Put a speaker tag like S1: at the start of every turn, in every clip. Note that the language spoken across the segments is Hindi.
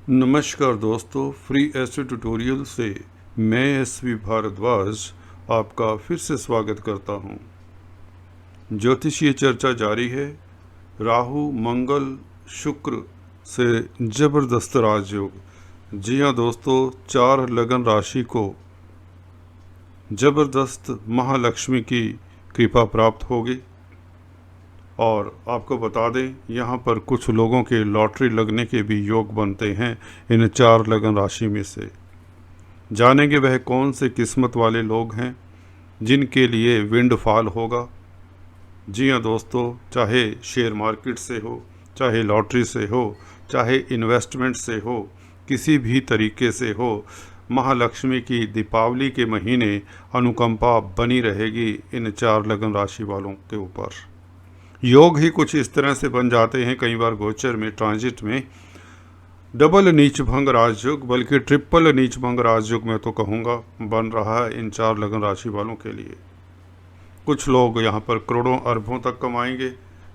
S1: नमस्कार दोस्तों, फ्री एस्ट्रो ट्यूटोरियल से मैं एसवी भारद्वाज आपका फिर से स्वागत करता हूं। ज्योतिषीय चर्चा जारी है। राहु मंगल शुक्र से जबरदस्त राजयोग। जी हाँ दोस्तों, 4 लगन राशि को जबरदस्त महालक्ष्मी की कृपा प्राप्त होगी। और आपको बता दें, यहाँ पर कुछ लोगों के लॉटरी लगने के भी योग बनते हैं इन 4 लगन राशि में से। जानेंगे वह कौन से किस्मत वाले लोग हैं जिनके लिए विंडफॉल होगा। जी हाँ दोस्तों, चाहे शेयर मार्केट से हो, चाहे लॉटरी से हो, चाहे इन्वेस्टमेंट से हो, किसी भी तरीके से हो, महालक्ष्मी की दीपावली के महीने अनुकंपा बनी रहेगी इन 4 लगन राशि वालों के ऊपर। योग ही कुछ इस तरह से बन जाते हैं, कई बार गोचर में, ट्रांजिट में डबल नीच भंग राजयोग, बल्कि ट्रिपल नीच भंग राजयोग मैं तो कहूँगा बन रहा है इन 4 लगन राशि वालों के लिए। कुछ लोग यहाँ पर करोड़ों अरबों तक कमाएंगे।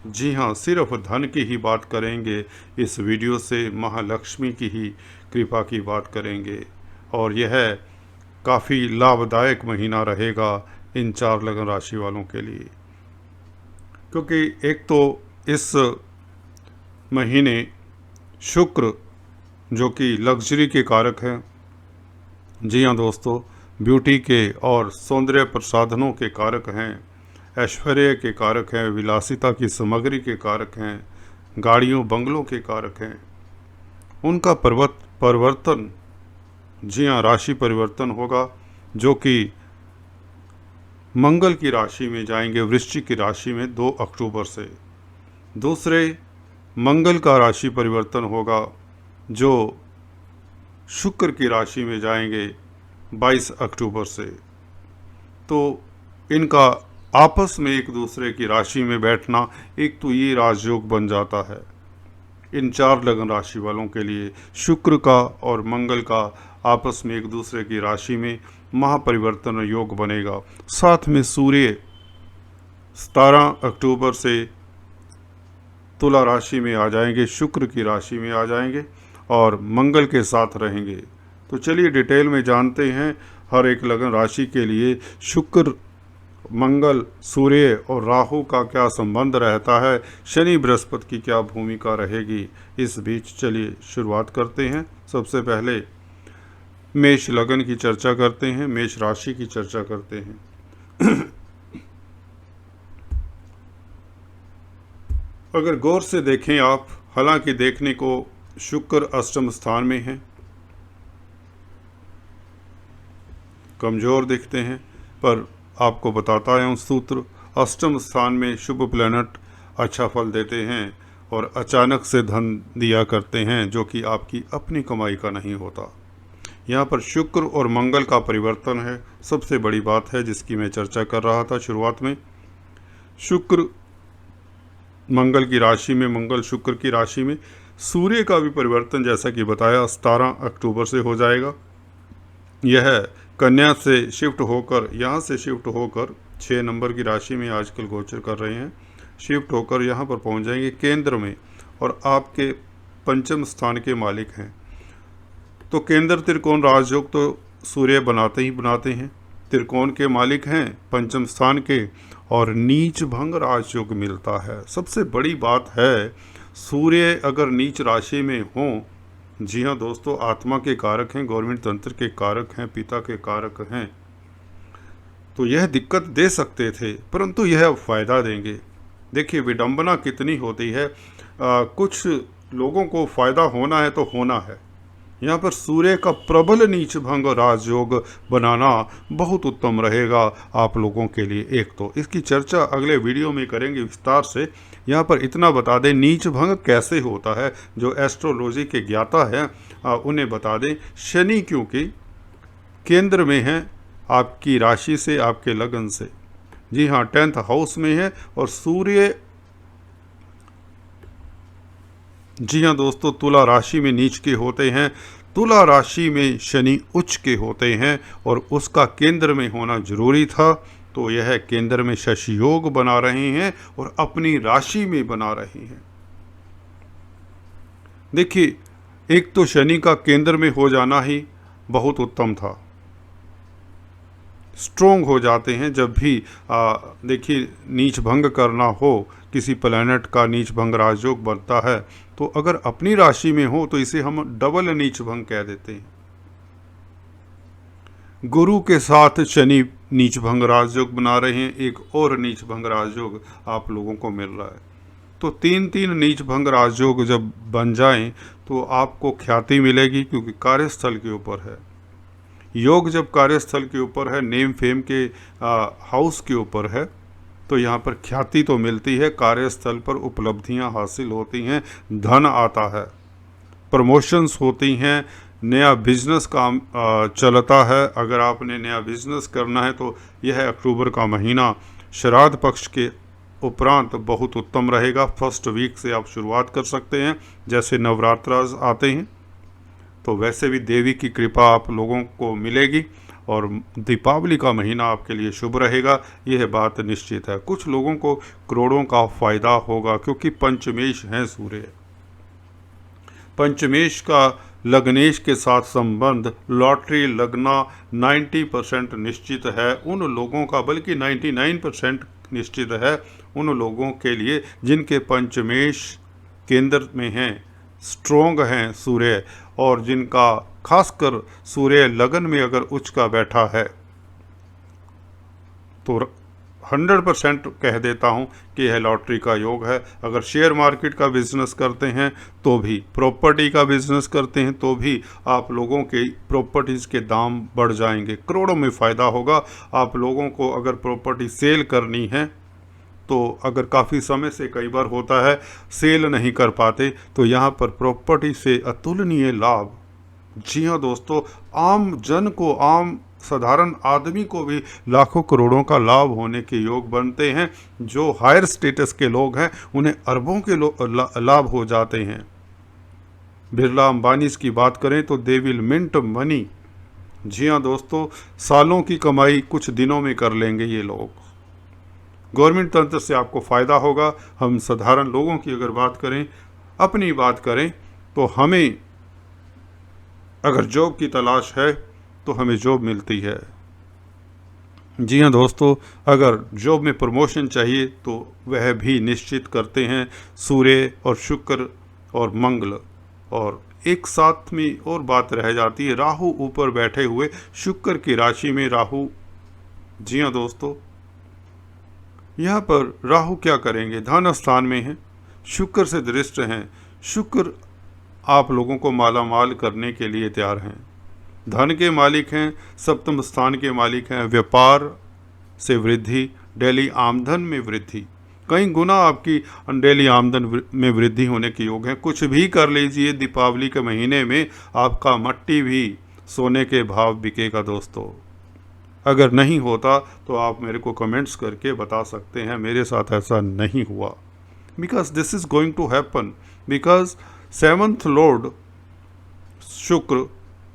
S1: जी हाँ, सिर्फ धन की ही बात करेंगे इस वीडियो से, महालक्ष्मी की ही कृपा की बात करेंगे। और यह काफ़ी लाभदायक महीना रहेगा इन 4 लगन राशि वालों के लिए, क्योंकि एक तो इस महीने शुक्र जो कि लग्जरी के कारक हैं, जी हाँ दोस्तों, ब्यूटी के और सौंदर्य प्रसाधनों के कारक हैं, ऐश्वर्य के कारक हैं, विलासिता की सामग्री के कारक हैं, गाड़ियों बंगलों के कारक हैं, उनका परिवर्तन, जी हाँ, राशि परिवर्तन होगा, जो कि मंगल की राशि में जाएंगे, वृश्चिक की राशि में 2 अक्टूबर से। दूसरे मंगल का राशि परिवर्तन होगा जो शुक्र की राशि में जाएंगे 22 अक्टूबर से। तो इनका आपस में एक दूसरे की राशि में बैठना, एक तो ये राजयोग बन जाता है इन 4 लगन राशि वालों के लिए। शुक्र का और मंगल का आपस में एक दूसरे की राशि में महापरिवर्तन योग बनेगा। साथ में सूर्य 17 अक्टूबर से तुला राशि में आ जाएंगे, शुक्र की राशि में आ जाएंगे और मंगल के साथ रहेंगे। तो चलिए डिटेल में जानते हैं हर एक लगन राशि के लिए शुक्र, मंगल, सूर्य और राहु का क्या संबंध रहता है, शनि बृहस्पति की क्या भूमिका रहेगी। इस बीच चलिए शुरुआत करते हैं। सबसे पहले मेष लगन की चर्चा करते हैं, मेष राशि की चर्चा करते हैं। अगर गौर से देखें आप, हालांकि देखने को शुक्र अष्टम स्थान में है, कमज़ोर दिखते हैं, पर आपको बताता है सूत्र, अष्टम स्थान में शुभ प्लैनेट अच्छा फल देते हैं और अचानक से धन दिया करते हैं, जो कि आपकी अपनी कमाई का नहीं होता। यहाँ पर शुक्र और मंगल का परिवर्तन है, सबसे बड़ी बात है जिसकी मैं चर्चा कर रहा था शुरुआत में। शुक्र मंगल की राशि में, मंगल शुक्र की राशि में। सूर्य का भी परिवर्तन जैसा कि बताया 17 अक्टूबर से हो जाएगा। यह कन्या से शिफ्ट होकर, यहाँ से शिफ्ट होकर 6 नंबर की राशि में आजकल गोचर कर रहे हैं, शिफ्ट होकर यहाँ पर पहुँच जाएंगे केंद्र में, और आपके पंचम स्थान के मालिक हैं। तो केंद्र त्रिकोण राजयोग तो सूर्य बनाते ही बनाते हैं, त्रिकोण के मालिक हैं पंचम स्थान के, और नीच भंग राजयोग मिलता है। सबसे बड़ी बात है, सूर्य अगर नीच राशि में हो, जी हाँ दोस्तों, आत्मा के कारक हैं, गवर्नमेंट तंत्र के कारक हैं, पिता के कारक हैं, तो यह दिक्कत दे सकते थे, परंतु यह फ़ायदा देंगे। देखिए विडंबना कितनी होती है, कुछ लोगों को फ़ायदा होना है तो होना है। यहाँ पर सूर्य का प्रबल नीच भंग राजयोग बनाना बहुत उत्तम रहेगा आप लोगों के लिए। एक तो इसकी चर्चा अगले वीडियो में करेंगे विस्तार से। यहाँ पर इतना बता दें नीच भंग कैसे होता है, जो एस्ट्रोलॉजी के ज्ञाता हैं उन्हें बता दें। शनि क्योंकि केंद्र में है आपकी राशि से, आपके लगन से, जी हाँ 10th हाउस में है, और सूर्य, जी हाँ दोस्तों, तुला राशि में नीच के होते हैं। तुला राशि में शनि उच्च के होते हैं और उसका केंद्र में होना जरूरी था, तो यह केंद्र में शशि योग बना रहे हैं और अपनी राशि में बना रहे हैं। देखिए एक तो शनि का केंद्र में हो जाना ही बहुत उत्तम था। स्ट्रोंग हो जाते हैं जब भी देखिए नीच भंग करना हो, किसी प्लैनेट का नीच भंग राजयोग बनता है, तो अगर अपनी राशि में हो तो इसे हम डबल नीच भंग कह देते हैं। गुरु के साथ शनि नीच भंग राजयोग बना रहे हैं, एक और नीच भंग राजयोग आप लोगों को मिल रहा है। तो तीन तीन नीच भंग राजयोग जब बन जाएं तो आपको ख्याति मिलेगी, क्योंकि कार्यस्थल के ऊपर है योग। जब कार्यस्थल के ऊपर है, नेम फेम के हाउस के ऊपर है, तो यहाँ पर ख्याति तो मिलती है, कार्यस्थल पर उपलब्धियाँ हासिल होती हैं, धन आता है, प्रमोशंस होती हैं, नया बिजनेस काम चलता है। अगर आपने नया बिजनेस करना है तो यह अक्टूबर का महीना श्राद्ध पक्ष के उपरांत बहुत उत्तम रहेगा। फर्स्ट वीक से आप शुरुआत कर सकते हैं। जैसे नवरात्र आते हैं तो वैसे भी देवी की कृपा आप लोगों को मिलेगी और दीपावली का महीना आपके लिए शुभ रहेगा, यह बात निश्चित है। कुछ लोगों को करोड़ों का फायदा होगा, क्योंकि पंचमेश हैं सूर्य। पंचमेश का लग्नेश के साथ संबंध, लॉटरी लगना 90% निश्चित है उन लोगों का, बल्कि 99% निश्चित है उन लोगों के लिए जिनके पंचमेश केंद्र में हैं, स्ट्रोंग हैं सूर्य, और जिनका खासकर सूर्य लगन में अगर उच्च का बैठा है तो 100% कह देता हूँ कि यह लॉटरी का योग है। अगर शेयर मार्केट का बिजनेस करते हैं तो भी, प्रॉपर्टी का बिजनेस करते हैं तो भी आप लोगों के प्रॉपर्टीज़ के दाम बढ़ जाएंगे, करोड़ों में फ़ायदा होगा। आप लोगों को अगर प्रॉपर्टी सेल करनी है तो अगर काफ़ी समय से कई बार होता है सेल नहीं कर पाते, तो यहाँ पर प्रॉपर्टी से अतुलनीय लाभ, जी हाँ दोस्तों, आम जन को, आम साधारण आदमी को भी लाखों करोड़ों का लाभ होने के योग बनते हैं। जो हायर स्टेटस के लोग हैं उन्हें अरबों के लाभ हो जाते हैं। बिरला अंबानी की बात करें तो दे विल मिंट मनी। जी हाँ दोस्तों, सालों की कमाई कुछ दिनों में कर लेंगे ये लोग। गवर्नमेंट तंत्र से आपको फ़ायदा होगा। हम साधारण लोगों की अगर बात करें, अपनी बात करें, तो हमें अगर जॉब की तलाश है तो हमें जॉब मिलती है। जी हाँ दोस्तों, अगर जॉब में प्रमोशन चाहिए तो वह भी निश्चित करते हैं सूर्य और शुक्र और मंगल। और एक साथ में और बात रह जाती है, राहु ऊपर बैठे हुए शुक्र की राशि में राहु। जी हाँ दोस्तों, यहाँ पर राहु क्या करेंगे, धन स्थान में हैं, शुक्र से दृष्ट हैं। शुक्र आप लोगों को माला माल करने के लिए तैयार हैं, धन के मालिक हैं, सप्तम स्थान के मालिक हैं। व्यापार से वृद्धि, डेली आमदन में वृद्धि, कई गुना आपकी डेली आमदन में वृद्धि होने के योग हैं। कुछ भी कर लीजिए, दीपावली के महीने में आपका मट्टी भी सोने के भाव बिकेगा दोस्तों। अगर नहीं होता तो आप मेरे को कमेंट्स करके बता सकते हैं, मेरे साथ ऐसा नहीं हुआ। Because this is going to happen, because 7th lord Shukra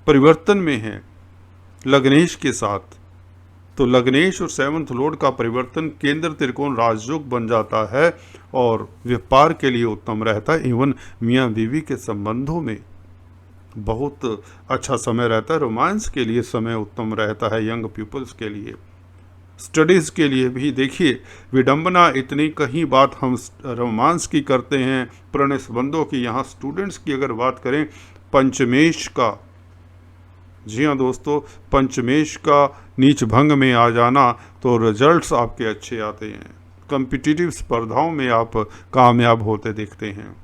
S1: परिवर्तन में है लग्नेश के साथ। तो लग्नेश और 7th लॉर्ड का परिवर्तन केंद्र त्रिकोण राजयोग बन जाता है और व्यापार के लिए उत्तम रहता है। इवन मियाँ बीवी के संबंधों में बहुत अच्छा समय रहता है। रोमांस के लिए समय उत्तम रहता है, यंग पीपल्स के लिए, स्टडीज़ के लिए भी। देखिए विडंबना इतनी, कहीं बात हम रोमांस की करते हैं, प्रणय संबंधों की, यहाँ स्टूडेंट्स की अगर बात करें पंचमेश का, जी हाँ दोस्तों, पंचमेश का नीच भंग में आ जाना तो रिजल्ट्स आपके अच्छे आते हैं। कॉम्पिटिटिव स्पर्धाओं में आप कामयाब होते दिखते हैं।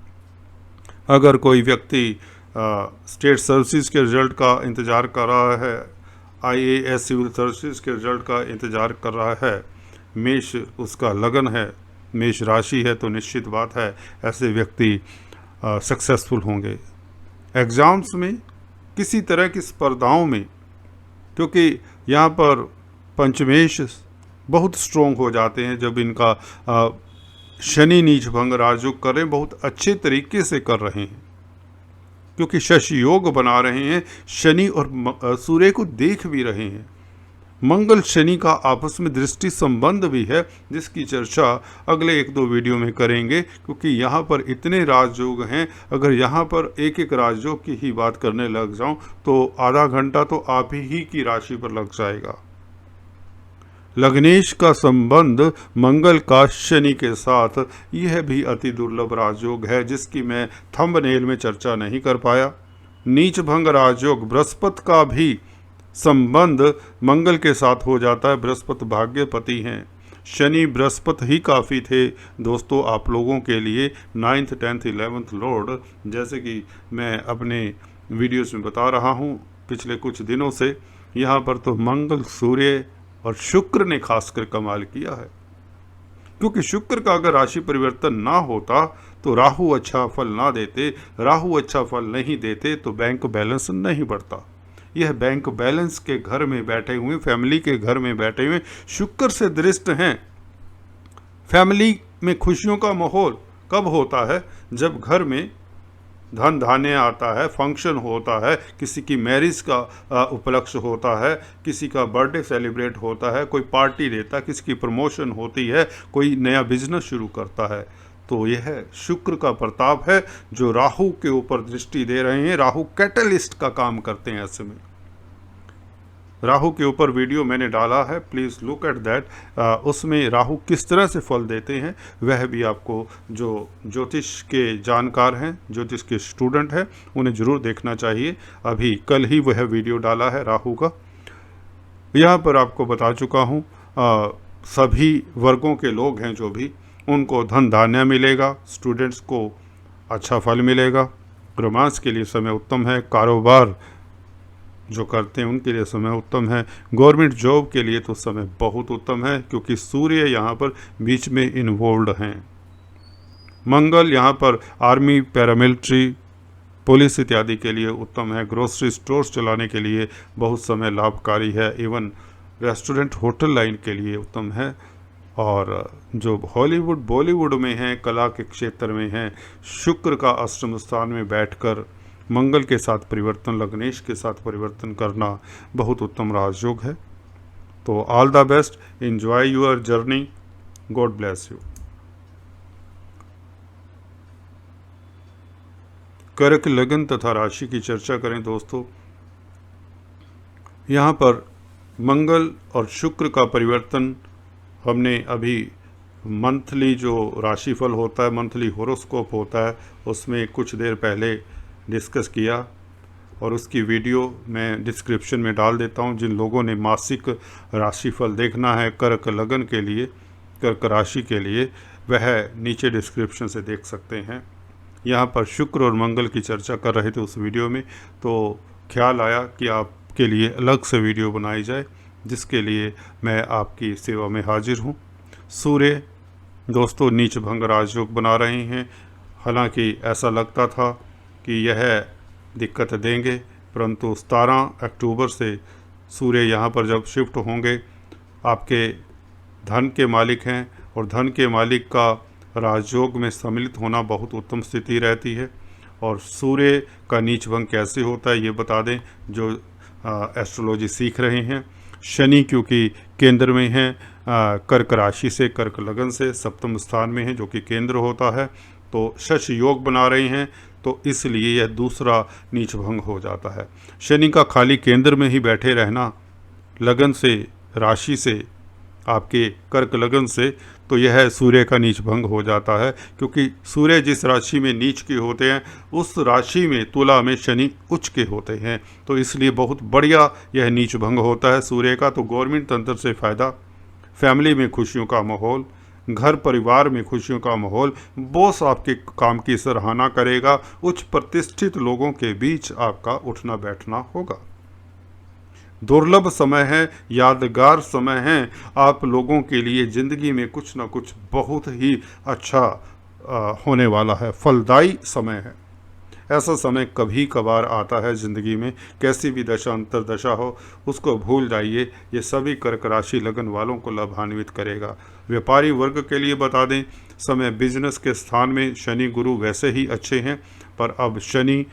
S1: अगर कोई व्यक्ति स्टेट सर्विसेज के रिजल्ट का इंतज़ार कर रहा है, IAS सिविल सर्विसेज के रिजल्ट का इंतज़ार कर रहा है, मेष उसका लगन है, मेष राशि है, तो निश्चित बात है ऐसे व्यक्ति सक्सेसफुल होंगे एग्ज़ाम्स में, किसी तरह की स्पर्धाओं में, क्योंकि यहाँ पर पंचमेश बहुत स्ट्रोंग हो जाते हैं जब इनका शनि नीच भंग राजयोग कर रहे हैं, बहुत अच्छे तरीके से कर रहे हैं, क्योंकि शशि योग बना रहे हैं, शनि और सूर्य को देख भी रहे हैं। मंगल शनि का आपस में दृष्टि संबंध भी है, जिसकी चर्चा अगले 1-2 वीडियो में करेंगे, क्योंकि यहाँ पर इतने राजयोग हैं। अगर यहाँ पर एक एक राजयोग की ही बात करने लग जाऊं तो आधा घंटा तो आप ही की राशि पर लग जाएगा। लग्नेश का संबंध मंगल का शनि के साथ, यह भी अति दुर्लभ राजयोग है, जिसकी मैं थंबनेल में चर्चा नहीं कर पाया। नीच भंग राजयोग, बृहस्पति का भी संबंध मंगल के साथ हो जाता है। बृहस्पति भाग्यपति हैं, शनि बृहस्पति ही काफ़ी थे दोस्तों आप लोगों के लिए। 9th 10th 11th लॉर्ड, जैसे कि मैं अपने वीडियोस में बता रहा हूँ पिछले कुछ दिनों से, यहाँ पर तो मंगल, सूर्य और शुक्र ने खासकर कमाल किया है। क्योंकि शुक्र का अगर राशि परिवर्तन ना होता तो राहु अच्छा फल ना देते, राहु अच्छा फल नहीं देते तो बैंक बैलेंस नहीं बढ़ता। यह बैंक बैलेंस के घर में बैठे हुए, फैमिली के घर में बैठे हुए शुक्र से दृष्ट हैं। फैमिली में खुशियों का माहौल कब होता है? जब घर में धन धान्य आता है, फंक्शन होता है, किसी की मैरिज का उपलक्ष्य होता है, किसी का बर्थडे सेलिब्रेट होता है, कोई पार्टी देता है, किसी की प्रमोशन होती है, कोई नया बिजनेस शुरू करता है। तो यह शुक्र का प्रताप है जो राहु के ऊपर दृष्टि दे रहे हैं। राहु कैटलिस्ट का काम करते हैं। ऐसे में राहु के ऊपर वीडियो मैंने डाला है, प्लीज़ लुक एट दैट। उसमें राहु किस तरह से फल देते हैं वह भी आपको, जो ज्योतिष के जानकार हैं, ज्योतिष के स्टूडेंट हैं, उन्हें ज़रूर देखना चाहिए। अभी कल ही वह वीडियो डाला है राहु का। यहाँ पर आपको बता चुका हूँ सभी वर्गों के लोग हैं जो भी, उनको धन धान्य मिलेगा, स्टूडेंट्स को अच्छा फल मिलेगा, रोमांस के लिए समय उत्तम है, कारोबार जो करते हैं उनके लिए समय उत्तम है, गवर्नमेंट जॉब के लिए तो समय बहुत उत्तम है क्योंकि सूर्य यहाँ पर बीच में इन्वॉल्व हैं। मंगल यहाँ पर आर्मी, पैरामिलिट्री, पुलिस इत्यादि के लिए उत्तम है। ग्रोसरी स्टोर्स चलाने के लिए बहुत समय लाभकारी है। इवन रेस्टोरेंट, होटल लाइन के लिए उत्तम है। और जो हॉलीवुड, बॉलीवुड में हैं, कला के क्षेत्र में हैं, शुक्र का अष्टम स्थान में बैठकर मंगल के साथ परिवर्तन, लग्नेश के साथ परिवर्तन करना बहुत उत्तम राजयोग है। तो all the best, enjoy your journey, God bless you. कर्क लगन तथा राशि की चर्चा करें दोस्तों। यहाँ पर मंगल और शुक्र का परिवर्तन हमने अभी मंथली जो राशिफल होता है, मंथली होरोस्कोप होता है, उसमें कुछ देर पहले डिस्कस किया और उसकी वीडियो मैं डिस्क्रिप्शन में डाल देता हूं। जिन लोगों ने मासिक राशिफल देखना है कर्क लगन के लिए, कर्क राशि के लिए, वह नीचे डिस्क्रिप्शन से देख सकते हैं। यहाँ पर शुक्र और मंगल की चर्चा कर रहे थे उस वीडियो में, तो ख्याल आया कि आपके लिए अलग से वीडियो बनाई जाए, जिसके लिए मैं आपकी सेवा में हाजिर हूँ। सूर्य दोस्तों नीच भंग राजयोग बना रहे हैं। हालांकि ऐसा लगता था कि यह दिक्कत देंगे, परंतु 17 अक्टूबर से सूर्य यहाँ पर जब शिफ्ट होंगे, आपके धन के मालिक हैं और धन के मालिक का राजयोग में सम्मिलित होना बहुत उत्तम स्थिति रहती है। और सूर्य का नीच भंग कैसे होता है ये बता दें जो एस्ट्रोलॉजी सीख रहे हैं। शनि क्योंकि केंद्र में है, कर्क राशि से, कर्क लगन से सप्तम स्थान में है जो कि केंद्र होता है, तो शश योग बना रहे हैं, तो इसलिए यह दूसरा नीच भंग हो जाता है। शनि का खाली केंद्र में ही बैठे रहना, लगन से, राशि से, आपके कर्क लगन से, तो यह सूर्य का नीच भंग हो जाता है। क्योंकि सूर्य जिस राशि में नीच के होते हैं उस राशि में, तुला में, शनि उच्च के होते हैं, तो इसलिए बहुत बढ़िया यह नीच भंग होता है सूर्य का। तो गवर्नमेंट तंत्र से फ़ायदा, फैमिली में खुशियों का माहौल, घर परिवार में खुशियों का माहौल, बॉस आपके काम की सराहना करेगा, उच्च प्रतिष्ठित लोगों के बीच आपका उठना बैठना होगा। दुर्लभ समय है, यादगार समय है आप लोगों के लिए। ज़िंदगी में कुछ ना कुछ बहुत ही अच्छा होने वाला है, फलदायी समय है। ऐसा समय कभी कभार आता है ज़िंदगी में, कैसी भी दशा अंतरदशा हो उसको भूल जाइए। ये सभी कर्क राशि लगन वालों को लाभान्वित करेगा। व्यापारी वर्ग के लिए बता दें, समय बिजनेस के स्थान में शनि गुरु वैसे ही अच्छे हैं, पर अब शनि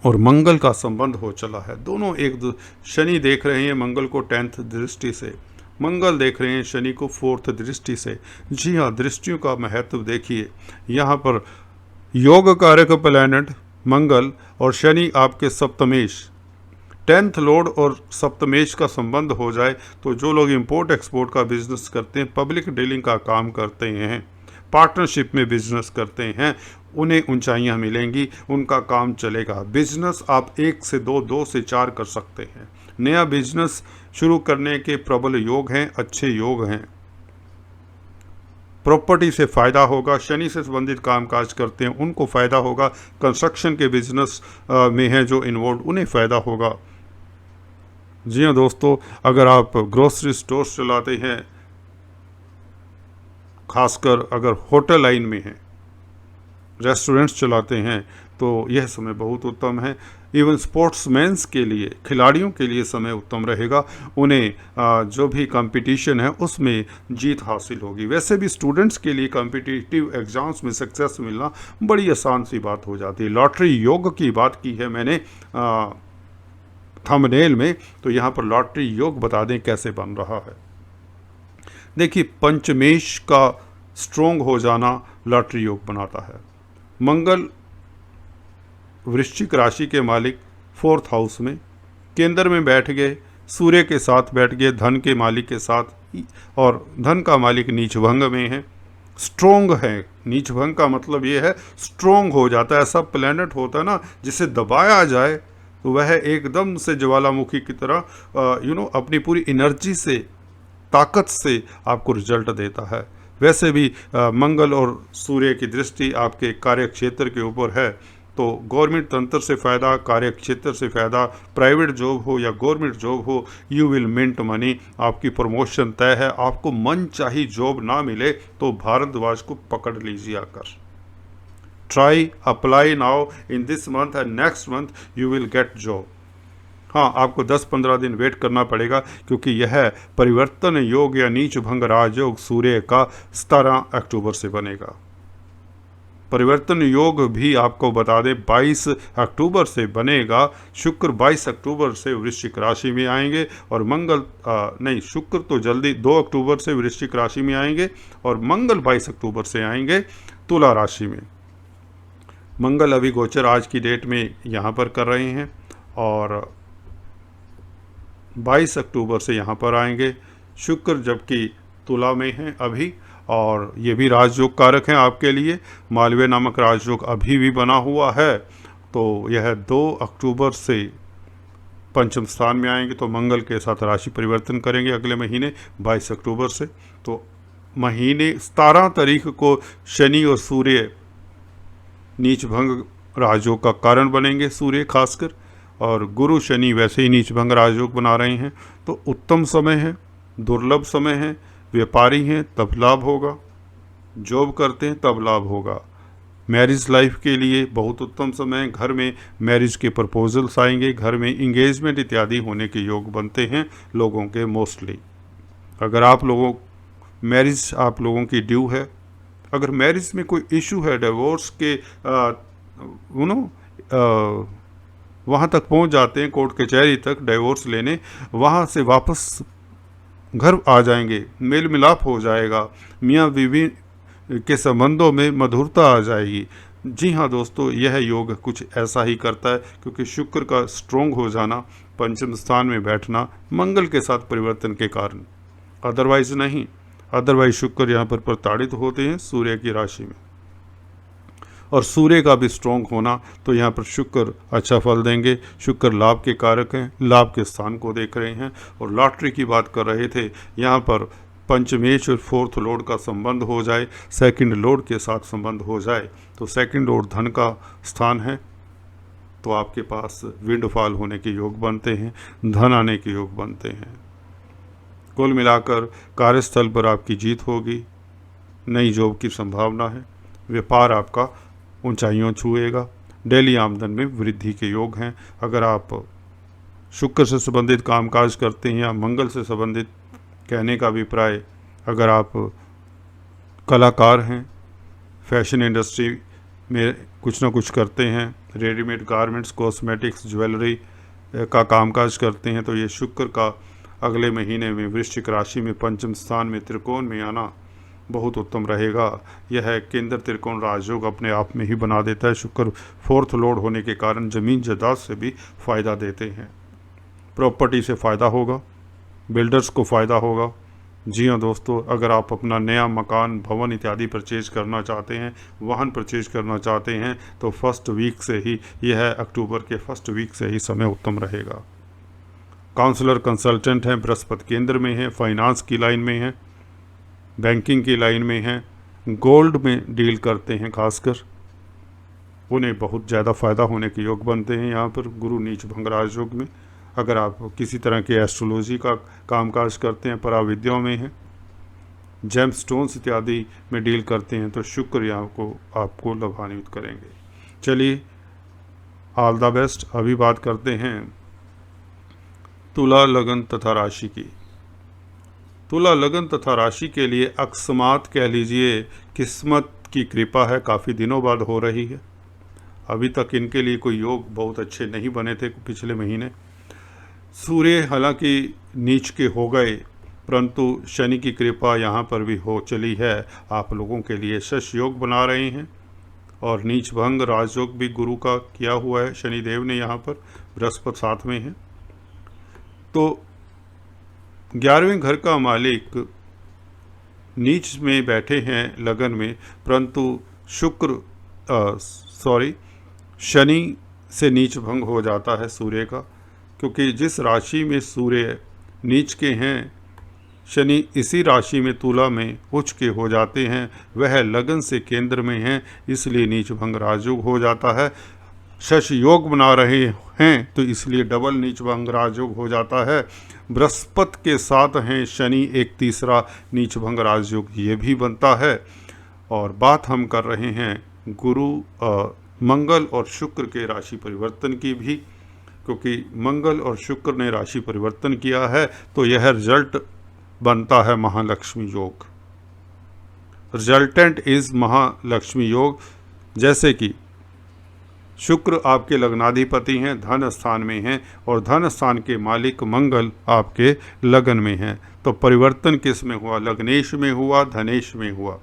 S1: और मंगल का संबंध हो चला है। दोनों शनि देख रहे हैं मंगल को 10th दृष्टि से, मंगल देख रहे हैं शनि को 4th दृष्टि से। जी हाँ, दृष्टियों का महत्व देखिए। यहाँ पर योग कारक प्लैनेट मंगल और शनि आपके सप्तमेश 10th लॉर्ड और सप्तमेश का संबंध हो जाए तो जो लोग इंपोर्ट एक्सपोर्ट का बिजनेस करते हैं, पब्लिक डीलिंग का काम करते हैं, पार्टनरशिप में बिजनेस करते हैं, उन्हें ऊंचाइयां मिलेंगी, उनका काम चलेगा। बिजनेस आप 1 से 2, 2 से 4 कर सकते हैं। नया बिजनेस शुरू करने के प्रबल योग हैं, अच्छे योग हैं। प्रॉपर्टी से फ़ायदा होगा। शनि से संबंधित कामकाज करते हैं उनको फ़ायदा होगा। कंस्ट्रक्शन के बिजनेस में हैं जो इन्वॉल्व, उन्हें फ़ायदा होगा। जी हाँ दोस्तों, अगर आप ग्रोसरी स्टोर्स चलाते हैं, खासकर अगर होटल लाइन में हैं, रेस्टोरेंट्स चलाते हैं, तो यह समय बहुत उत्तम है। इवन स्पोर्ट्समैन्स के लिए, खिलाड़ियों के लिए समय उत्तम रहेगा। उन्हें जो भी कंपटीशन है उसमें जीत हासिल होगी। वैसे भी स्टूडेंट्स के लिए कॉम्पिटिटिव एग्ज़ाम्स में सक्सेस मिलना बड़ी आसान सी बात हो जाती है। लॉटरी योग की बात की है मैंने थंबनेल में, तो यहाँ पर लॉटरी योग बता दें कैसे बन रहा है। देखिए, पंचमेश का स्ट्रोंग हो जाना लॉटरी योग बनाता है। मंगल वृश्चिक राशि के मालिक 4th हाउस में केंद्र में बैठ गए, सूर्य के साथ बैठ गए, धन के मालिक के साथ, और धन का मालिक नीचभंग में है, स्ट्रोंग है। नीचभंग का मतलब ये है स्ट्रोंग हो जाता है। ऐसा प्लैनेट होता है ना जिसे दबाया जाए तो वह एकदम से ज्वालामुखी की तरह अपनी पूरी एनर्जी से, ताकत से आपको रिजल्ट देता है। वैसे भी मंगल और सूर्य की दृष्टि आपके कार्य क्षेत्र के ऊपर है, तो गवर्नमेंट तंत्र से फ़ायदा, कार्य क्षेत्र से फ़ायदा, प्राइवेट जॉब हो या गवर्नमेंट जॉब हो, यू विल मिंट मनी, आपकी प्रमोशन तय है। आपको मन चाही जॉब ना मिले तो भारद्वाज को पकड़ लीजिए आकर। Try, apply now in this month and next month you will get job. हाँ, आपको 10-15 दिन वेट करना पड़ेगा, क्योंकि यह परिवर्तन योग या नीच भंग राजयोग सूर्य का 17 अक्टूबर से बनेगा। परिवर्तन योग भी आपको बता दें 22 अक्टूबर से बनेगा। शुक्र 22 अक्टूबर से वृश्चिक राशि में आएंगे और शुक्र तो जल्दी 2 अक्टूबर से वृश्चिक राशि में आएंगे और मंगल 22 अक्टूबर से आएंगे तुला राशि में। मंगल अभी गोचर आज की डेट में यहाँ पर कर रहे हैं और 22 अक्टूबर से यहाँ पर आएंगे। शुक्र जबकि तुला में हैं अभी, और ये भी राजयोग कारक हैं आपके लिए। मालवीय नामक राजयोग अभी भी बना हुआ है, तो यह 2 अक्टूबर से पंचम स्थान में आएंगे, तो मंगल के साथ राशि परिवर्तन करेंगे अगले महीने 22 अक्टूबर से। तो महीने 17 तारीख को शनि और सूर्य नीच भंग राजयोग का कारण बनेंगे, सूर्य खासकर, और गुरु शनि वैसे ही नीच भंग राजयोग बना रहे हैं। तो उत्तम समय है, दुर्लभ समय है। व्यापारी हैं तब लाभ होगा, जॉब करते हैं तब लाभ होगा। मैरिज लाइफ के लिए बहुत उत्तम समय है। घर में मैरिज के प्रपोजल्स आएंगे, घर में इंगेजमेंट इत्यादि होने के योग बनते हैं लोगों के मोस्टली। अगर आप लोगों की ड्यू है, अगर मैरिज में कोई इशू है, डिवोर्स के वहाँ तक पहुँच जाते हैं, कोर्ट कचहरी तक डिवोर्स लेने, वहाँ से वापस घर आ जाएंगे, मेल मिलाप हो जाएगा, मियाँ बीवी के संबंधों में मधुरता आ जाएगी। जी हाँ दोस्तों, यह योग कुछ ऐसा ही करता है, क्योंकि शुक्र का स्ट्रोंग हो जाना, पंचम स्थान में बैठना मंगल के साथ परिवर्तन के कारण, अदरवाइज नहीं। अदरवाइज शुक्र यहाँ पर प्रताड़ित होते हैं सूर्य की राशि में, और सूर्य का भी स्ट्रोंग होना, तो यहाँ पर शुक्र अच्छा फल देंगे। शुक्र लाभ के कारक हैं, लाभ के स्थान को देख रहे हैं। और लॉटरी की बात कर रहे थे, यहाँ पर पंचमेश और 4th लॉर्ड का संबंध हो जाए, 2nd लॉर्ड के साथ संबंध हो जाए, तो 2nd लॉर्ड धन का स्थान है, तो आपके पास विंडफॉल होने के योग बनते हैं, धन आने के योग बनते हैं। कुल मिलाकर कार्यस्थल पर आपकी जीत होगी, नई जॉब की संभावना है, व्यापार आपका ऊंचाइयों छुएगा, डेली आमदन में वृद्धि के योग हैं। अगर आप शुक्र से संबंधित कामकाज करते हैं या मंगल से संबंधित, कहने का अभिप्राय, अगर आप कलाकार हैं, फैशन इंडस्ट्री में कुछ ना कुछ करते हैं, रेडीमेड गारमेंट्स, कॉस्मेटिक्स, ज्वेलरी का कामकाज करते हैं तो ये शुक्र का अगले महीने में वृश्चिक राशि में पंचम स्थान में त्रिकोण में आना बहुत उत्तम रहेगा। यह केंद्र त्रिकोण राजयोग अपने आप में ही बना देता है। शुक्र फोर्थ लॉर्ड होने के कारण जमीन जायदाद से भी फ़ायदा देते हैं। प्रॉपर्टी से फ़ायदा होगा, बिल्डर्स को फ़ायदा होगा। जी हाँ दोस्तों, अगर आप अपना नया मकान, भवन इत्यादि परचेज करना चाहते हैं, वाहन परचेज करना चाहते हैं तो फर्स्ट वीक से ही, यह अक्टूबर के फर्स्ट वीक से ही समय उत्तम रहेगा। काउंसलर कंसल्टेंट हैं, बृहस्पति केंद्र में है, फाइनेंस की लाइन में है, बैंकिंग की लाइन में है, गोल्ड में डील करते हैं, खासकर उन्हें बहुत ज़्यादा फ़ायदा होने के योग बनते हैं। यहाँ पर गुरु नीच भंग राजयोग में अगर आप किसी तरह के एस्ट्रोलॉजी का कामकाज करते हैं, पराविद्याओं में हैं, जेम स्टोन्स इत्यादि में डील करते हैं तो शुक्र यहाँ को आपको लाभान्वित करेंगे। चलिए, ऑल द बेस्ट। अभी बात करते हैं तुला लगन तथा राशि की। तुला लगन तथा राशि के लिए अकस्मात कह लीजिए, किस्मत की कृपा है, काफ़ी दिनों बाद हो रही है। अभी तक इनके लिए कोई योग बहुत अच्छे नहीं बने थे पिछले महीने। सूर्य हालांकि नीच के हो गए, परंतु शनि की कृपा यहाँ पर भी हो चली है। आप लोगों के लिए शश योग बना रहे हैं और नीच भंग राजयोग भी गुरु का किया हुआ है। शनिदेव ने यहाँ पर, बृहस्पति साथ में है। तो 11वें घर का मालिक नीच में बैठे हैं लगन में, परंतु शनि से नीच भंग हो जाता है सूर्य का, क्योंकि जिस राशि में सूर्य नीच के हैं, शनि इसी राशि में तुला में उच्च के हो जाते हैं, वह लगन से केंद्र में हैं, इसलिए नीच भंग राजयोग हो जाता है। शश योग बना रहे हैं तो इसलिए डबल नीच भंग राजयोग हो जाता है। बृहस्पति के साथ हैं शनि, एक तीसरा नीच भंग राजयोग ये भी बनता है। और बात हम कर रहे हैं गुरु मंगल और शुक्र के राशि परिवर्तन की भी, क्योंकि मंगल और शुक्र ने राशि परिवर्तन किया है तो यह रिजल्ट बनता है महालक्ष्मी योग। रिजल्टेंट इज महालक्ष्मी योग। जैसे कि शुक्र आपके लग्नाधिपति हैं, धन स्थान में हैं, और धन स्थान के मालिक मंगल आपके लगन में हैं। तो परिवर्तन किस में हुआ? लग्नेश में हुआ, धनेश में हुआ।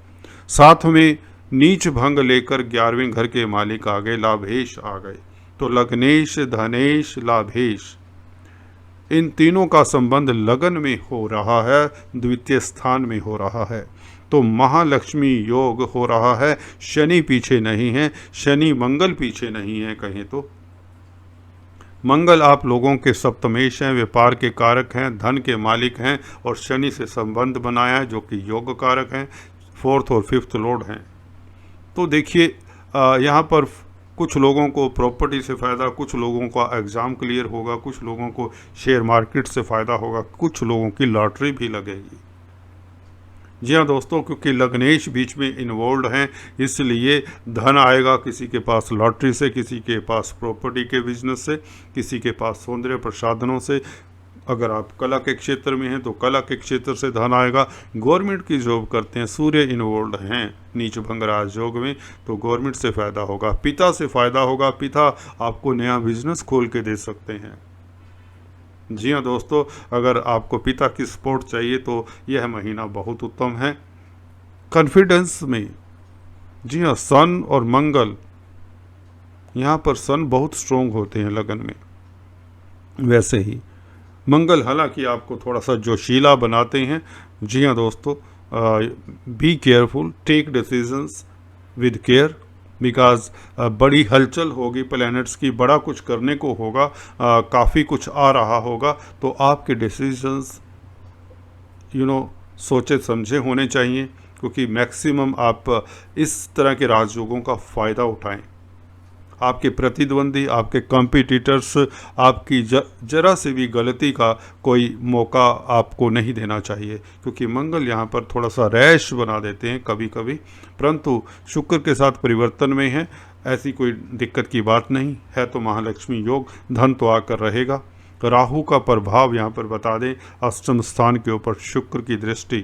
S1: साथ में नीच भंग लेकर 11वें घर के मालिक आ गए, लाभेश आ गए। तो लग्नेश, धनेश, लाभेश, इन तीनों का संबंध लगन में हो रहा है, द्वितीय स्थान में हो रहा है। तो महालक्ष्मी योग हो रहा है। शनि पीछे नहीं है, शनि मंगल पीछे नहीं है। कहें तो मंगल आप लोगों के सप्तमेश हैं, व्यापार के कारक हैं, धन के मालिक हैं, और शनि से संबंध बनाया है जो कि योग कारक हैं, फोर्थ और फिफ्थ लॉर्ड हैं। तो देखिए, यहाँ पर कुछ लोगों को प्रॉपर्टी से फ़ायदा, कुछ लोगों का एग्ज़ाम क्लियर होगा, कुछ लोगों को शेयर मार्केट से फ़ायदा होगा, कुछ लोगों की लॉटरी भी लगेगी। जी हाँ दोस्तों, क्योंकि लग्नेश बीच में इन्वॉल्व हैं, इसलिए धन आएगा किसी के पास लॉटरी से, किसी के पास प्रॉपर्टी के बिजनेस से, किसी के पास सौंदर्य प्रसाधनों से। अगर आप कला के क्षेत्र में हैं तो कला के क्षेत्र से धन आएगा। गवर्नमेंट की जॉब करते हैं, सूर्य इन्वॉल्व हैं नीच भंग राजयोग में, तो गवर्नमेंट से फ़ायदा होगा, पिता से फ़ायदा होगा। पिता आपको नया बिजनेस खोल के दे सकते हैं। जी हाँ दोस्तों, अगर आपको पिता की सपोर्ट चाहिए तो यह महीना बहुत उत्तम है। कॉन्फिडेंस में, जी हाँ, सन और मंगल, यहाँ पर सन बहुत स्ट्रोंग होते हैं लगन में। वैसे ही मंगल हालांकि आपको थोड़ा सा जोशीला बनाते हैं। जी हाँ दोस्तों, be careful, take decisions with care, because बड़ी हलचल होगी प्लैनेट्स की, बड़ा कुछ करने को होगा, काफ़ी कुछ आ रहा होगा। तो आपके डिसीजंस सोचे समझे होने चाहिए, क्योंकि मैक्सिमम आप इस तरह के राजयोगों का फ़ायदा उठाएं। आपके प्रतिद्वंदी, आपके कॉम्पिटिटर्स आपकी जरा से भी गलती का कोई मौका आपको नहीं देना चाहिए, क्योंकि मंगल यहाँ पर थोड़ा सा रैश बना देते हैं कभी कभी। परंतु शुक्र के साथ परिवर्तन में है, ऐसी कोई दिक्कत की बात नहीं है। तो महालक्ष्मी योग, धन तो आकर रहेगा। राहु का प्रभाव यहाँ पर बता दें, अष्टम स्थान के ऊपर शुक्र की दृष्टि,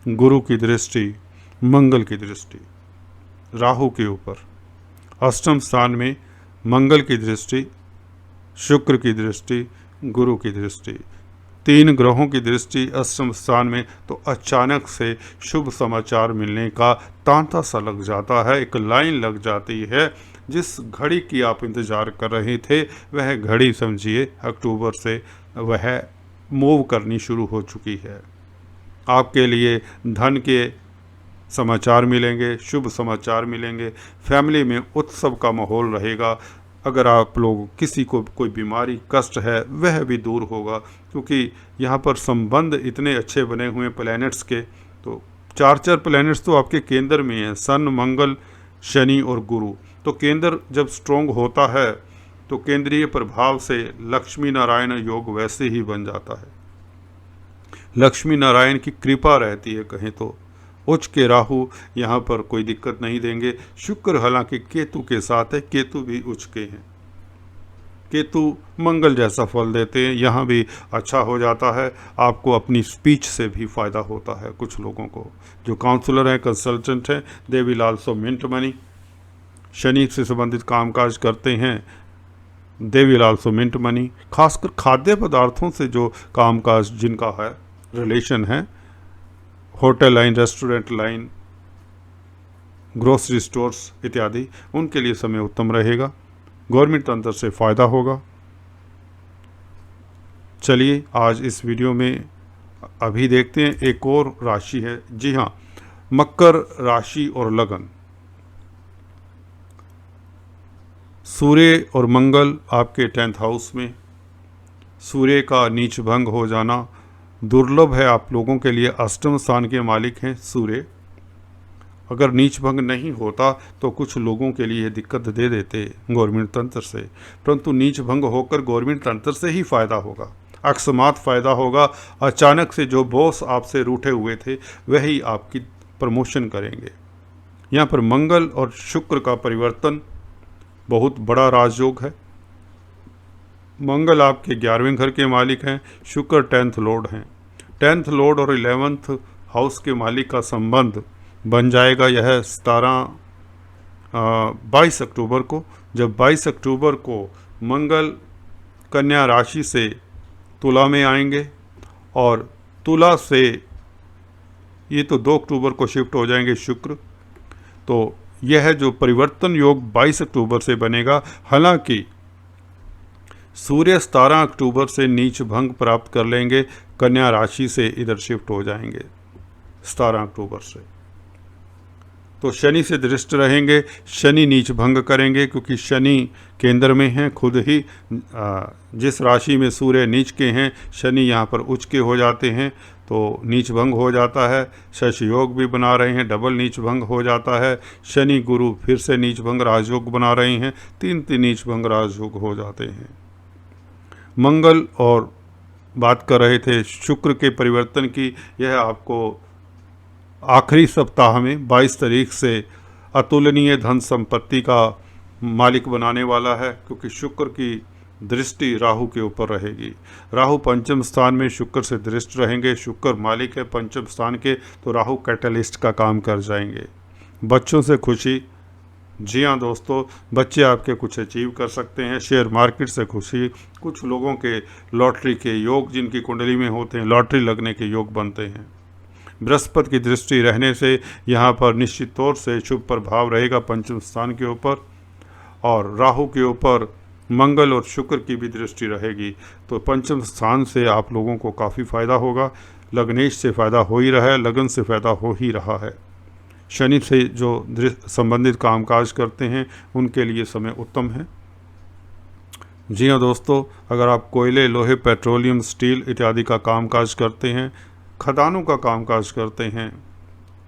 S1: गुरु की दृष्टि, मंगल की दृष्टि, राहु के ऊपर। अष्टम स्थान में मंगल की दृष्टि, शुक्र की दृष्टि, गुरु की दृष्टि, 3 ग्रहों की दृष्टि अष्टम स्थान में, तो अचानक से शुभ समाचार मिलने का तांता सा लग जाता है, एक लाइन लग जाती है। जिस घड़ी की आप इंतज़ार कर रहे थे वह घड़ी समझिए अक्टूबर से वह मूव करनी शुरू हो चुकी है। आपके लिए धन के समाचार मिलेंगे, शुभ समाचार मिलेंगे, फैमिली में उत्सव का माहौल रहेगा। अगर आप लोग किसी को कोई बीमारी कष्ट है वह भी दूर होगा, क्योंकि यहाँ पर संबंध इतने अच्छे बने हुए हैं प्लैनेट्स के। तो 4 प्लैनेट्स तो आपके केंद्र में हैं, सन, मंगल, शनि और गुरु। तो केंद्र जब स्ट्रोंग होता है तो केंद्रीय प्रभाव से लक्ष्मी नारायण योग वैसे ही बन जाता है। लक्ष्मी नारायण की कृपा रहती है कहें तो। उच्च के राहु यहाँ पर कोई दिक्कत नहीं देंगे। शुक्र हालांकि केतु के साथ है, केतु भी उच्च के हैं, केतु मंगल जैसा फल देते हैं, यहाँ भी अच्छा हो जाता है। आपको अपनी स्पीच से भी फ़ायदा होता है। कुछ लोगों को जो काउंसलर हैं, कंसल्टेंट हैं, they will also mint money. Shani से संबंधित कामकाज करते हैं, they will also mint money. खासकर खाद्य पदार्थों से जो कामकाज जिनका है, रिलेशन है, hotel line, restaurant line, grocery stores इत्यादि, उनके लिए समय उत्तम रहेगा। गवर्नमेंट तंत्र से फ़ायदा होगा। चलिए आज इस वीडियो में अभी देखते हैं एक और राशि है। जी हाँ, मकर राशि और लगन। सूर्य और मंगल आपके 10th हाउस में। सूर्य का नीच भंग हो जाना दुर्लभ है आप लोगों के लिए। अष्टम स्थान के मालिक हैं सूर्य। अगर नीच भंग नहीं होता तो कुछ लोगों के लिए दिक्कत दे देते गवर्नमेंट तंत्र से, परंतु नीच भंग होकर गवर्नमेंट तंत्र से ही फ़ायदा होगा, अकस्मात फ़ायदा होगा। अचानक से जो बॉस आपसे रूठे हुए थे वही आपकी प्रमोशन करेंगे। यहाँ पर मंगल और शुक्र का परिवर्तन बहुत बड़ा राजयोग है। मंगल आपके 11वें घर के मालिक हैं, शुक्र 10th लॉर्ड हैं। 10th लॉर्ड और 11th हाउस के मालिक का संबंध बन जाएगा यह 22 अक्टूबर को, जब 22 अक्टूबर को मंगल कन्या राशि से तुला में आएंगे और तुला से ये तो 2 अक्टूबर को शिफ्ट हो जाएंगे शुक्र। तो यह जो परिवर्तन योग 22 अक्टूबर से बनेगा। हालांकि सूर्य 17 अक्टूबर से नीच भंग प्राप्त कर लेंगे, कन्या राशि से इधर शिफ्ट हो जाएंगे 17 अक्टूबर से। तो शनि से दृष्ट रहेंगे, शनि नीच भंग करेंगे, क्योंकि शनि केंद्र में हैं खुद ही। जिस राशि में सूर्य नीच के हैं, शनि यहाँ पर उच्च के हो जाते हैं, तो नीच भंग हो जाता है। शश योग भी बना रहे हैं, डबल नीच भंग हो जाता है। शनि गुरु फिर से नीच भंग राजयोग बना रहे हैं, 3 नीच भंग राजयोग हो जाते हैं। मंगल और बात कर रहे थे शुक्र के परिवर्तन की। यह आपको आखिरी सप्ताह में 22 तारीख से अतुलनीय धन संपत्ति का मालिक बनाने वाला है, क्योंकि शुक्र की दृष्टि राहु के ऊपर रहेगी। राहु पंचम स्थान में शुक्र से दृष्ट रहेंगे। शुक्र मालिक है पंचम स्थान के, तो राहु कैटलिस्ट का काम कर जाएंगे। बच्चों से खुशी, जी हाँ दोस्तों, बच्चे आपके कुछ अचीव कर सकते हैं। शेयर मार्केट से खुशी, कुछ लोगों के लॉटरी के योग जिनकी कुंडली में होते हैं, लॉटरी लगने के योग बनते हैं। बृहस्पति की दृष्टि रहने से यहाँ पर निश्चित तौर से शुभ प्रभाव रहेगा पंचम स्थान के ऊपर, और राहु के ऊपर मंगल और शुक्र की भी दृष्टि रहेगी। तो पंचम स्थान से आप लोगों को काफ़ी फ़ायदा होगा। लग्नेश से फ़ायदा हो ही रहा है, लगन से फ़ायदा हो ही रहा है। शनि से जो संबंधित कामकाज करते हैं उनके लिए समय उत्तम है। जी हाँ दोस्तों, अगर आप कोयले, लोहे, पेट्रोलियम, स्टील इत्यादि का कामकाज करते हैं, खदानों का कामकाज करते हैं,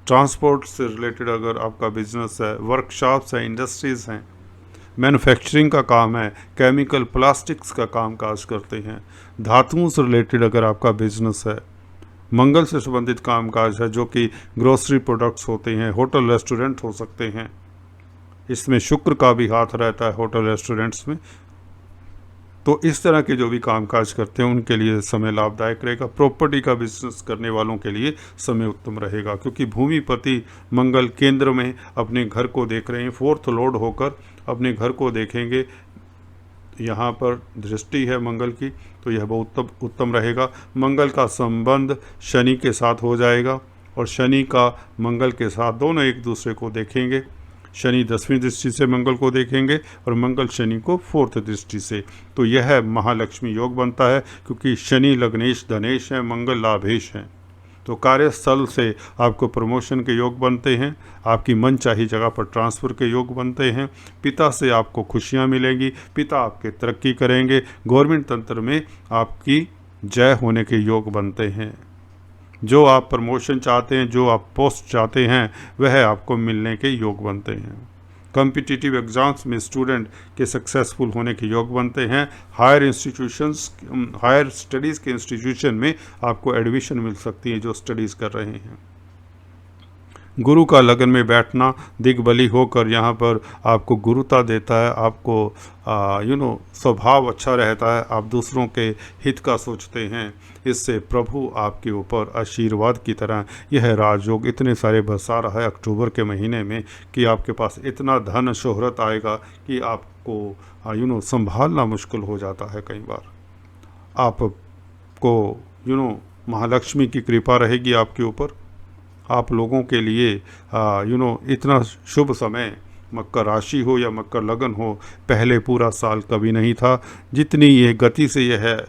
S1: ट्रांसपोर्ट से रिलेटेड अगर आपका बिजनेस है, वर्कशॉप्स हैं, इंडस्ट्रीज़ हैं, मैन्युफैक्चरिंग का काम है, केमिकल, प्लास्टिक्स का कामकाज करते हैं, धातुओं से रिलेटेड अगर आपका बिजनेस है, मंगल से संबंधित कामकाज है जो कि ग्रोसरी प्रोडक्ट्स होते हैं, होटल रेस्टोरेंट हो सकते हैं, इसमें शुक्र का भी हाथ रहता है होटल रेस्टोरेंट्स में। तो इस तरह के जो भी कामकाज करते हैं उनके लिए समय लाभदायक रहेगा। प्रॉपर्टी का बिजनेस करने वालों के लिए समय उत्तम रहेगा, क्योंकि भूमिपति मंगल केंद्र में अपने घर को देख रहे हैं, 4th लॉर्ड होकर अपने घर को देखेंगे। यहाँ पर दृष्टि है मंगल की, तो यह बहुत उत्तम रहेगा। मंगल का संबंध शनि के साथ हो जाएगा और शनि का मंगल के साथ दोनों एक दूसरे को देखेंगे। शनि 10वीं दृष्टि से मंगल को देखेंगे और मंगल शनि को 4th दृष्टि से। तो यह महालक्ष्मी योग बनता है, क्योंकि शनि लग्नेश धनेश है, मंगल लाभेश हैं। तो कार्यस्थल से आपको प्रमोशन के योग बनते हैं, आपकी मनचाही जगह पर ट्रांसफ़र के योग बनते हैं, पिता से आपको खुशियां मिलेंगी, पिता आपके तरक्की करेंगे, गवर्नमेंट तंत्र में आपकी जय होने के योग बनते हैं। जो आप प्रमोशन चाहते हैं, जो आप पोस्ट चाहते हैं, वह आपको मिलने के योग बनते हैं। कॉम्पिटिटिव एग्ज़ाम्स में स्टूडेंट के सक्सेसफुल होने के योग बनते हैं। हायर स्टडीज़ के इंस्टीट्यूशन में आपको एडमिशन मिल सकती है जो स्टडीज़ कर रहे हैं। गुरु का लगन में बैठना दिग्बली होकर यहाँ पर आपको गुरुता देता है, आपको स्वभाव अच्छा रहता है, आप दूसरों के हित का सोचते हैं। इससे प्रभु आपके ऊपर आशीर्वाद की तरह यह राजयोग इतने सारे बरसा रहा है अक्टूबर के महीने में कि आपके पास इतना धन शोहरत आएगा कि आपको संभालना मुश्किल हो जाता है। कई बार आपको महालक्ष्मी की कृपा रहेगी आपके ऊपर। आप लोगों के लिए इतना शुभ समय मकर राशि हो या मकर लगन हो, पहले पूरा साल कभी नहीं था। जितनी ये गति से यह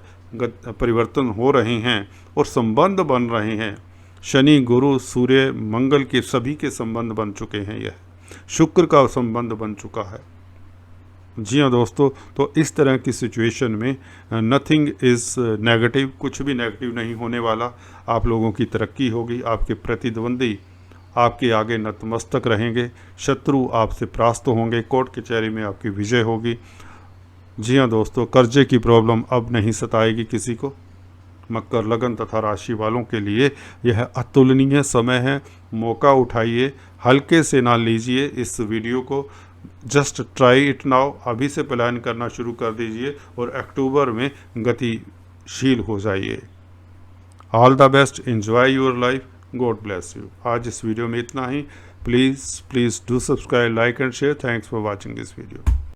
S1: परिवर्तन हो रहे हैं और संबंध बन रहे हैं, शनि गुरु सूर्य मंगल के सभी के संबंध बन चुके हैं, यह शुक्र का संबंध बन चुका है। जी हाँ दोस्तों, तो इस तरह की सिचुएशन में नथिंग इज़ नेगेटिव, कुछ भी नेगेटिव नहीं होने वाला। आप लोगों की तरक्की होगी, आपके प्रतिद्वंदी आपके आगे नतमस्तक रहेंगे, शत्रु आपसे परास्त होंगे, कोर्ट कचहरी में आपकी विजय होगी। जी हाँ दोस्तों, कर्जे की प्रॉब्लम अब नहीं सताएगी किसी को। मकर लगन तथा राशि वालों के लिए यह अतुलनीय समय है। मौका उठाइए, हल्के से ना लीजिए इस वीडियो को। जस्ट ट्राई इट नाउ, अभी से प्लान करना शुरू कर दीजिए और अक्टूबर में गतिशील हो जाइए। All the best, enjoy your life, God bless you. आज इस वीडियो में इतना ही। Please do subscribe, like and share. Thanks for watching this video.